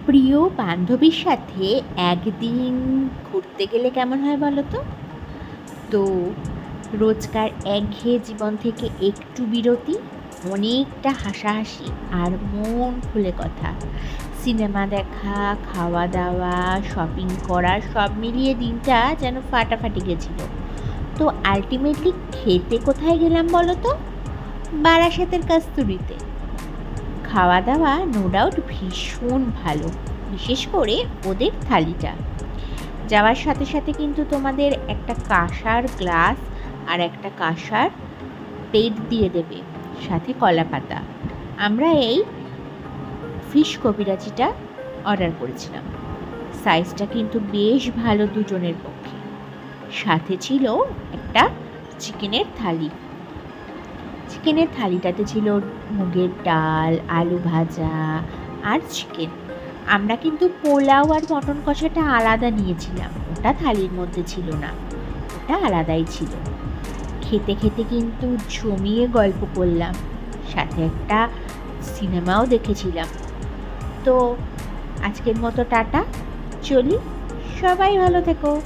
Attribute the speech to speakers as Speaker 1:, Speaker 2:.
Speaker 1: প্রিয় বান্ধবীর সাথে একদিন ঘুরতে গেলে কেমন হয় বলো তো? তো রোজকার একঘেয়ে জীবন থেকে একটু বিরতি, অনেকটা হাসাহাসি আর মন খুলে কথা। সিনেমা দেখা, খাওয়া-দাওয়া, শপিং করা সব মিলিয়ে দিনটা যেন ফাটাফাটি গেছিল। তো আল্টিমেটলি খেতে কোথায় গেলাম বলো তো? বারাসাতের কাস্তুরিতে। খাওয়া-দাওয়া নো ডাউট ভীষণ ভালো। বিশেষ করে ওদের থালিটা। যাওয়ার সাথে সাথে কিন্তু তোমাদের একটা কাঁসার গ্লাস আর একটা কাঁসার প্লেট দিয়ে দেবে, সাথে কলাপাতা। আমরা এই ফিশ কবিরাজিটা অর্ডার করেছিলাম। সাইজটা কিন্তু বেশ ভালো দুজনের পক্ষে। সাথে ছিল একটা চিকেনের থালি। চিকেনের থালিটাতে ছিল মুগের ডাল, আলু ভাজা আর চিকেন। আমরা কিন্তু পোলাও আর মটন কষাটা আলাদা নিয়েছিলাম, ওটা থালির মধ্যে ছিল না, ওটা আলাদাই ছিল। খেতে খেতে কিন্তু জমিয়ে গল্প করলাম, সাথে একটা সিনেমাও দেখেছিলাম। তো আজকের মতো টাটা, চলি। সবাই ভালো থেকো।